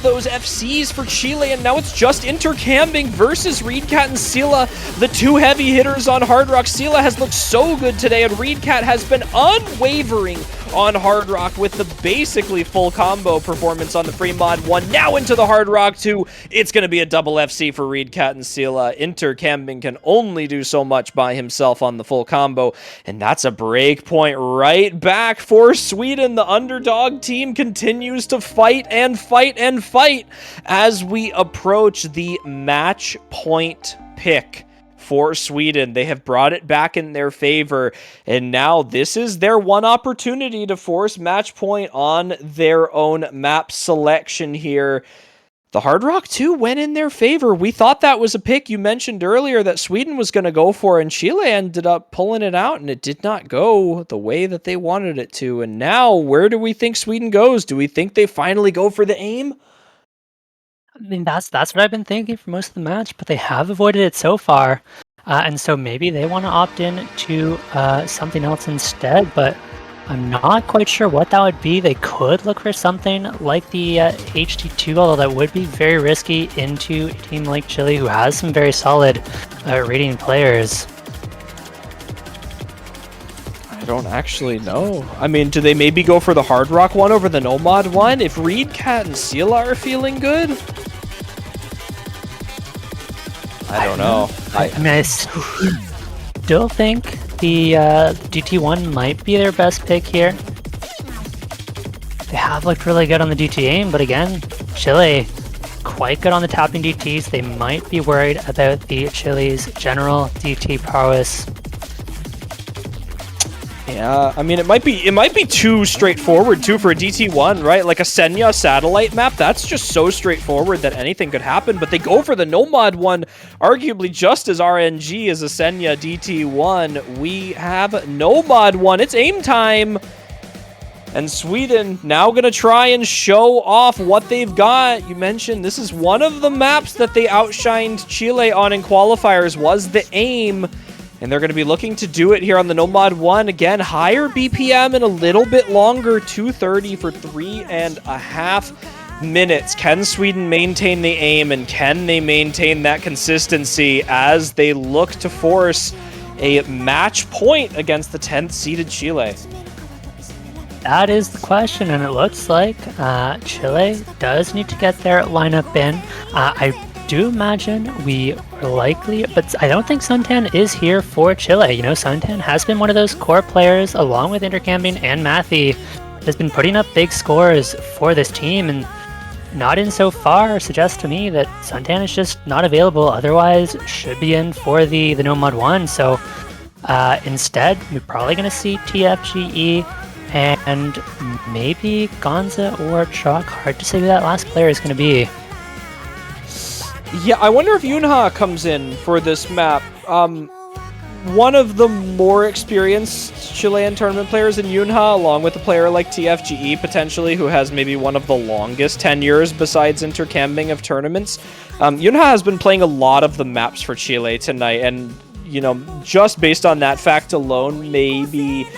those FCs for Chile, and now it's just intercambing versus Reedcat and Scylla, the two heavy hitters on Hard Rock. Scylla has looked so good today, and Reedcat has been unwavering on Hard Rock with the basically full combo performance on the free mod 1. Now into the Hard Rock 2. It's going to be a double FC for Reedcat and Scylla. Intercambing can only do so much by himself on the full combo, and that's a break point right back for Sweden. The underdog team continues to fight and fight and fight as we approach the match point pick for Sweden. They have brought it back in their favor, and now this is their one opportunity to force match point on their own map selection here. The Hard Rock 2 went in their favor. We thought that was a pick you mentioned earlier that Sweden was going to go for, and Chile ended up pulling it out, and it did not go the way that they wanted it to. And now, where do we think Sweden goes? Do we think they finally go for the aim? I mean, that's what I've been thinking for most of the match, but they have avoided it so far. And so maybe they want to opt in to something else instead, but I'm not quite sure what that would be. They could look for something like the HT2, although that would be very risky into a team like Chile, who has some very solid rating players. I don't actually know. I mean, do they maybe go for the Hard Rock one over the Nomad one if Reedcat and Scylla are feeling good? I don't know. I still think the DT1 might be their best pick here. They have looked really good on the DT aim, but again, Chile quite good on the tapping DTs. They might be worried about the Chile's general DT prowess. Yeah, I mean, it might be too straightforward too for a DT1, right? Like a Senya satellite map, that's just so straightforward that anything could happen. But they go for the Nomad one, arguably just as RNG as a Senya DT1. We have Nomad one. It's aim time. And Sweden now going to try and show off what they've got. You mentioned this is one of the maps that they outshined Chile on in qualifiers, was the aim. And they're going to be looking to do it here on the Nomad 1. Again, higher BPM and a little bit longer, 230 for 3.5 minutes. Can Sweden maintain the aim, and can they maintain that consistency as they look to force a match point against the 10th seeded Chile? That is the question, and it looks like Chile does need to get their lineup in. I do imagine we are likely, but I don't think Suntan is here for Chile. You know, Suntan has been one of those core players, along with Intercambing and Matthew, has been putting up big scores for this team, and not in so far suggests to me that Suntan is just not available. Otherwise, should be in for the Nomad 1. So instead, we're probably going to see TFGE and maybe Gonza or Chalk. Hard to say who that last player is going to be. Yeah, I wonder if Yunha comes in for this map. One of the more experienced Chilean tournament players in Yunha, along with a player like TFGE, potentially, who has maybe one of the longest tenures besides intercambing of tournaments. Yunha has been playing a lot of the maps for Chile tonight, and, you know, just based on that fact alone, maybe,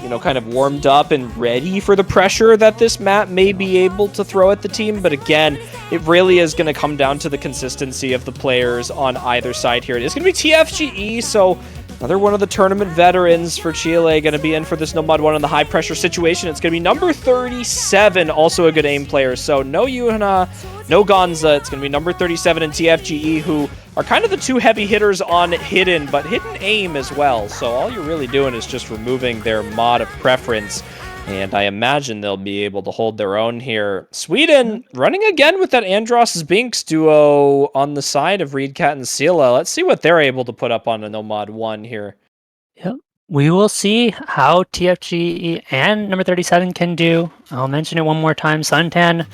you know, kind of warmed up and ready for the pressure that this map may be able to throw at the team. But again, it really is going to come down to the consistency of the players on either side here. It is going to be TFGE, so another one of the tournament veterans for Chile going to be in for this Nomad 1 in the high-pressure situation. It's going to be number 37, also a good aim player. So no Yuna, no Gonza. It's going to be number 37 and TFGE, who are kind of the two heavy hitters on Hidden, but Hidden aim as well. So all you're really doing is just removing their mod of preference, and I imagine they'll be able to hold their own here. Sweden running again with that Andros Binks duo on the side of Reedcat and Sila. Let's see what they're able to put up on a Nomad 1 here. Yep. We will see how TFG and number 37 can do. I'll mention it one more time. Suntan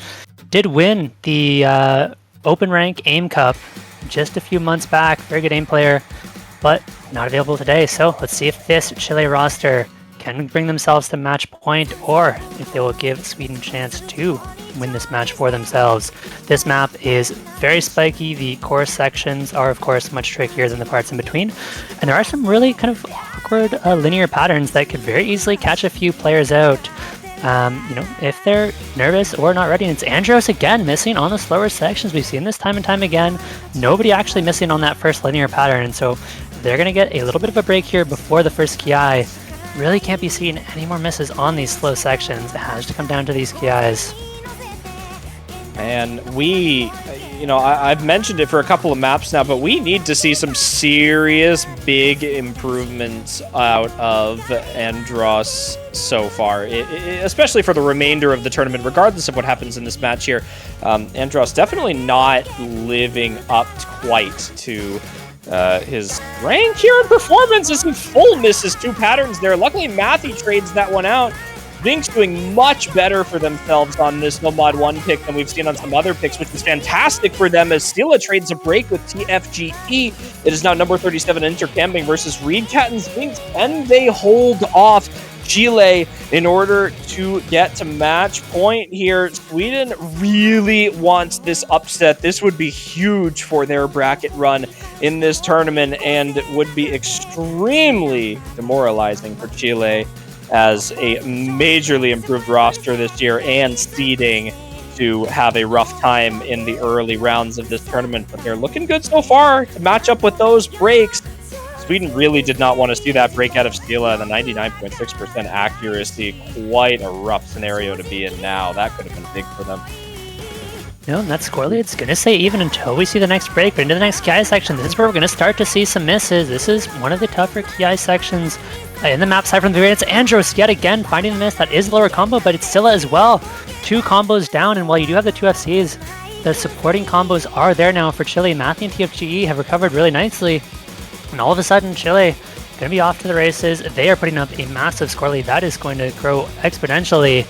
did win the Open Rank Aim Cup just a few months back. Very good aim player, but not available today. So let's see if this Chile roster can bring themselves to match point, or if they will give Sweden a chance to win this match for themselves. This map is very spiky. The course sections are, of course, much trickier than the parts in between. And there are some really kind of awkward linear patterns that could very easily catch a few players out. You know, if they're nervous or not ready. And it's Andros again missing on the slower sections. We've seen this time and time again. Nobody actually missing on that first linear pattern. And so they're going to get a little bit of a break here before the first Ki. Really can't be seeing any more misses on these slow sections. It has to come down to these Kis. And we, you know, I've mentioned it for a couple of maps now, but we need to see some serious big improvements out of Andros so far, especially for the remainder of the tournament, regardless of what happens in this match here. Andros definitely not living up quite to his rank here in performance as he full misses two patterns there. Luckily, Matthew trades that one out. Binks doing much better for themselves on this Nomad 1 pick than we've seen on some other picks, which is fantastic for them as Stila trades a break with TFGE. It is now number 37 Intercambing versus Reedcat and Binks. Can they hold off Chile in order to get to match point here? Sweden really wants this upset. This would be huge for their bracket run in this tournament and would be extremely demoralizing for Chile as a majorly improved roster this year and seeding to have a rough time in the early rounds of this tournament. But they're looking good so far to match up with those breaks. Sweden really did not want to see that break out of Stila, the 99.6% accuracy. Quite a rough scenario to be in now. That could have been big for them. No, and that score lead's going to stay even until we see the next break. But into the next Ki section, this is where we're going to start to see some misses. This is one of the tougher Ki sections in the map side from the very end. It's Andros yet again finding the miss. That is lower combo, but it's Scylla as well. Two combos down, and while you do have the two FCs, the supporting combos are there now for Chile. Matthew and TFGE have recovered really nicely. And all of a sudden, Chile going to be off to the races. They are putting up a massive score lead. That is going to grow exponentially.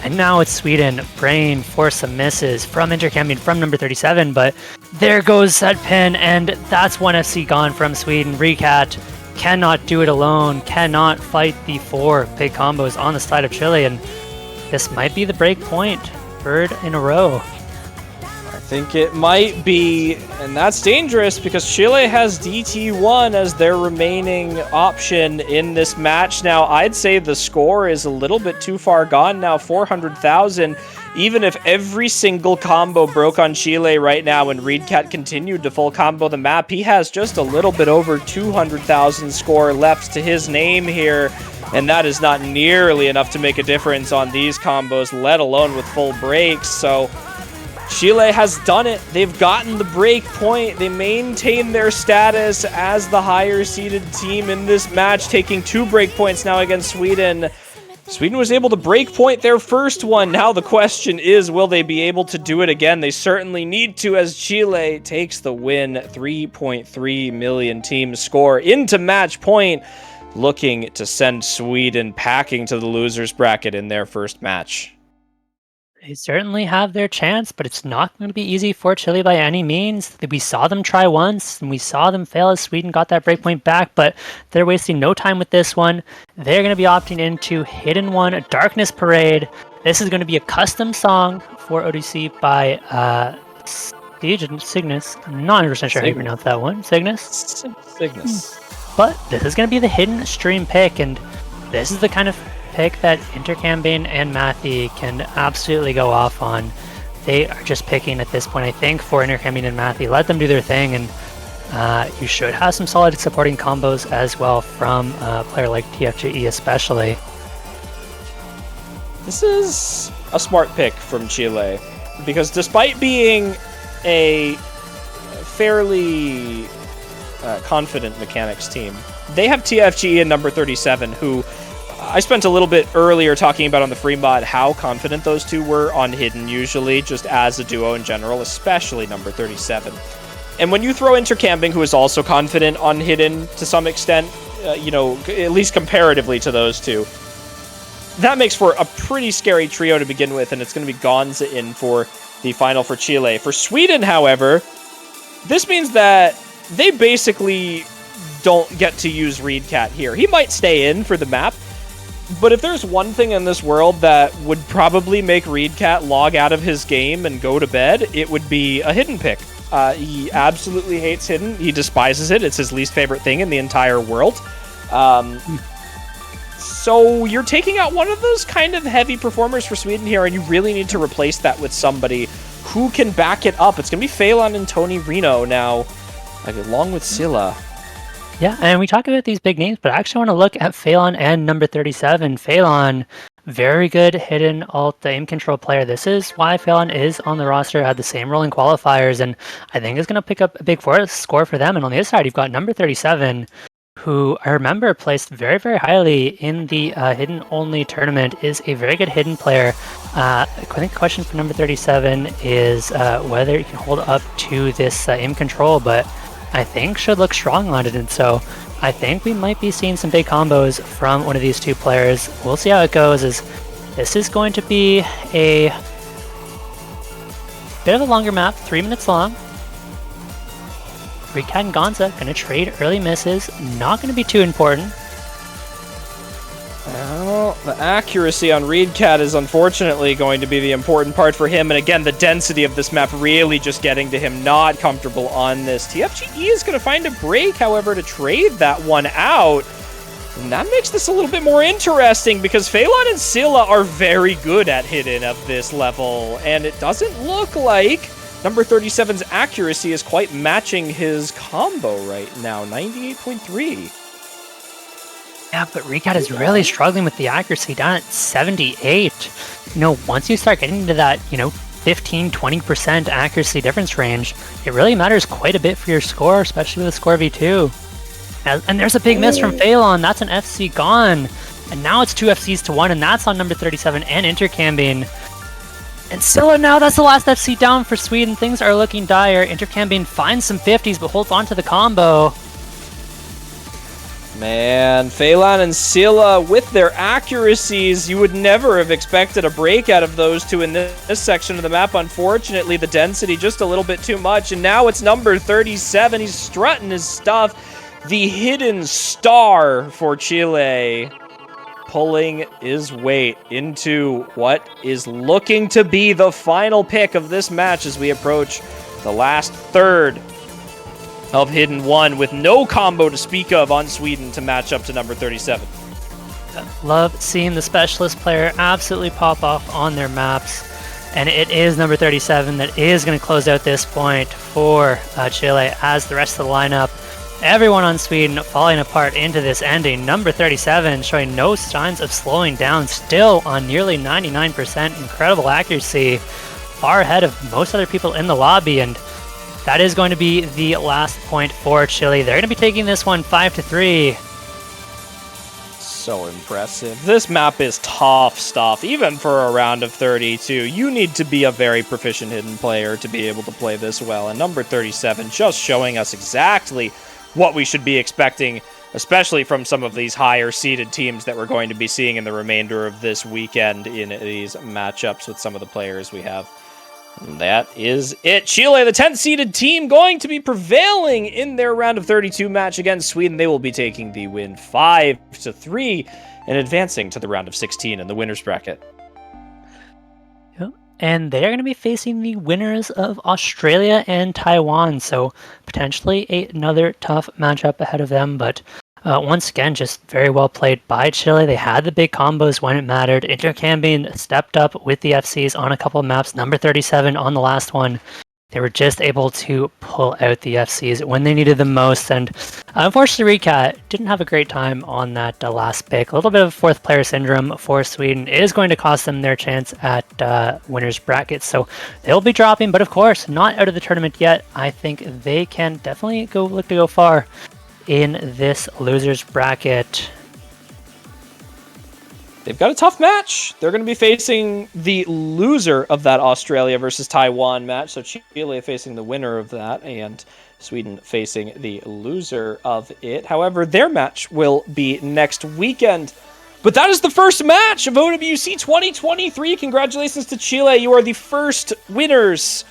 And now it's Sweden praying for some misses from Intercambing from number 37. But there goes that pin, and that's one FC gone from Sweden. Recat cannot do it alone, cannot fight the four big combos on the side of Chile. And this might be the break point. Third in a row. I think it might be, and that's dangerous because Chile has DT1 as their remaining option in this match. Now, I'd say the score is a little bit too far gone now. 400,000 even if every single combo broke on Chile right now and Reedcat continued to full combo the map, he has just a little bit over 200,000 score left to his name here, and that is not nearly enough to make a difference on these combos, let alone with full breaks. So Chile has done it. They've gotten the break point. They maintain their status as the higher seeded team in this match, taking 2 break points now against Sweden. Sweden was able to break point their first one. Now the question is, will they be able to do it again? They certainly need to, as Chile takes the win. 3.3 million team score into match point, looking to send Sweden packing to the losers bracket in their first match. They certainly have their chance, but it's not going to be easy for Chile by any means. We saw them try once, and we saw them fail as Sweden got that breakpoint back, but they're wasting no time with this one. They're going to be opting into Hidden One Darkness Parade. This is going to be a custom song for ODC by Cygnus. I'm not 100% sure how you pronounce that one. Cygnus? Cygnus. But this is going to be the hidden stream pick, and this is the kind of pick that Intercambane and Matthew can absolutely go off on. They are just picking at this point, I think, for Intercambane and Matthew. Let them do their thing, and you should have some solid supporting combos as well from a player like TFGE especially. This is a smart pick from Chile, because despite being a fairly confident mechanics team, they have TFGE in number 37, who I spent a little bit earlier talking about on the free mod how confident those two were on Hidden usually, just as a duo in general, especially number 37. And when you throw Intercambing, who is also confident on Hidden to some extent, at least comparatively to those two, that makes for a pretty scary trio to begin with, and it's going to be Gonza in for the final for Chile. For Sweden, however, this means that they basically don't get to use Reedcat here. He might stay in for the map, but if there's one thing in this world that would probably make Reedcat log out of his game and go to bed, it would be a Hidden pick. He absolutely hates Hidden. He despises it. It's his least favorite thing in the entire world. So you're taking out one of those kind of heavy performers for Sweden here, and you really need to replace that with somebody who can back it up. It's going to be Phelan and Tony Reno now, along with Silla. Yeah, and we talk about these big names, but I actually want to look at Phelan and number 37. Phelan, very good hidden alt aim control player. This is why Phelan is on the roster, had the same role in qualifiers, and I think is going to pick up a big score for them. And on the other side, you've got number 37, who I remember placed very, very highly in the hidden only tournament, is a very good hidden player. I think the question for number 37 is whether he can hold up to this aim control, but I think should look strong on it, and so I think we might be seeing some big combos from one of these two players. We'll see how it goes, as this is going to be a bit of a longer map, 3 minutes long. Reedcat and Gonza going to trade early misses, not going to be too important. Well, the accuracy on Reedcat is unfortunately going to be the important part for him, and again, the density of this map really just getting to him, not comfortable on this. TFGE is going to find a break, however, to trade that one out, and that makes this a little bit more interesting, because Phelan and Silla are very good at Hidden of this level, and it doesn't look like number 37's accuracy is quite matching his combo right now, 98.3. Yeah, but Reedcat is really struggling with the accuracy, down at 78. Once you start getting into that, 15-20% accuracy difference range, it really matters quite a bit for your score, especially with a score V2. And there's a big miss from Phelan. That's an FC gone. And now it's 2 FCs to 1, and that's on number 37 and Intercambane. And Silla now, that's the last FC down for Sweden. Things are looking dire. Intercambane finds some 50s, but holds on to the combo. Man, Phelan and Silla with their accuracies, you would never have expected a break out of those two in this section of the map. Unfortunately, the density just a little bit too much, and now it's number 37. He's strutting his stuff. The hidden star for Chile, pulling his weight into what is looking to be the final pick of this match as we approach the last third of Hidden 1, with no combo to speak of on Sweden to match up to number 37. Love seeing the specialist player absolutely pop off on their maps. And it is number 37 that is going to close out this point for Chile, as the rest of the lineup, everyone on Sweden falling apart into this ending. Number 37 showing no signs of slowing down, still on nearly 99% incredible accuracy, far ahead of most other people in the lobby. And that is going to be the last point for Chile. They're going to be taking this one 5-3. So impressive. This map is tough stuff, even for a round of 32. You need to be a very proficient hidden player to be able to play this well. And number 37 just showing us exactly what we should be expecting, especially from some of these higher seeded teams that we're going to be seeing in the remainder of this weekend in these matchups with some of the players we have. And that is it. Chile, the 10th seeded team, going to be prevailing in their round of 32 match against Sweden. They will be taking the win 5-3 and advancing to the round of 16 in the winners bracket. Yep. And they're going to be facing the winners of Australia and Taiwan, so potentially another tough matchup ahead of them. But once again, just very well played by Chile. They had the big combos when it mattered. Intercambing stepped up with the FCs on a couple of maps. Number 37 on the last one. They were just able to pull out the FCs when they needed them most. And unfortunately, Recat didn't have a great time on that last pick. A little bit of fourth player syndrome for Sweden. It is going to cost them their chance at winners bracket. So they'll be dropping, but of course, not out of the tournament yet. I think they can definitely look to go far in this losers bracket. They've got a tough match. They're going to be facing the loser of that Australia versus Taiwan match. So Chile facing the winner of that, and Sweden facing the loser of it. However, their match will be next weekend. But that is the first match of OWC 2023. Congratulations to Chile. You are the first winners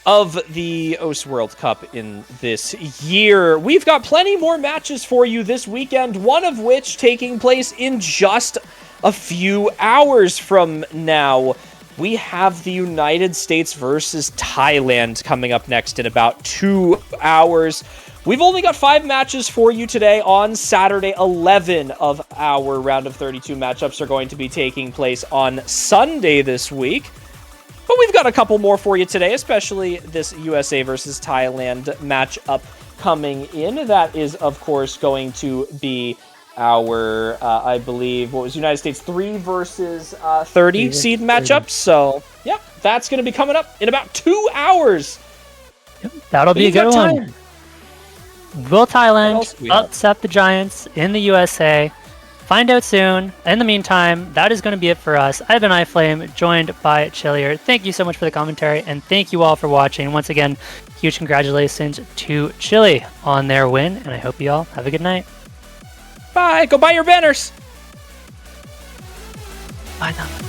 of the OS World Cup in this year. We've got plenty more matches for you this weekend, one of which taking place in just a few hours from now. We have the United States versus Thailand coming up next in about 2 hours. We've only got 5 matches for you today. On Saturday, 11 of our round of 32 matchups are going to be taking place on Sunday this week. But we've got a couple more for you today, especially this USA versus Thailand matchup coming in. That is, of course, going to be our, I believe, what was United States 3 versus 30 seed matchup. So, yep, that's going to be coming up in about 2 hours. Yep, that'll be a good one. Will Thailand upset the Giants in the USA? Find out soon. In the meantime, that is going to be it for us. I've been iFlame, joined by Chilier. Thank you so much for the commentary, and thank you all for watching. Once again, huge congratulations to Chile on their win, and I hope you all have a good night. Bye. Go buy your banners. Bye now.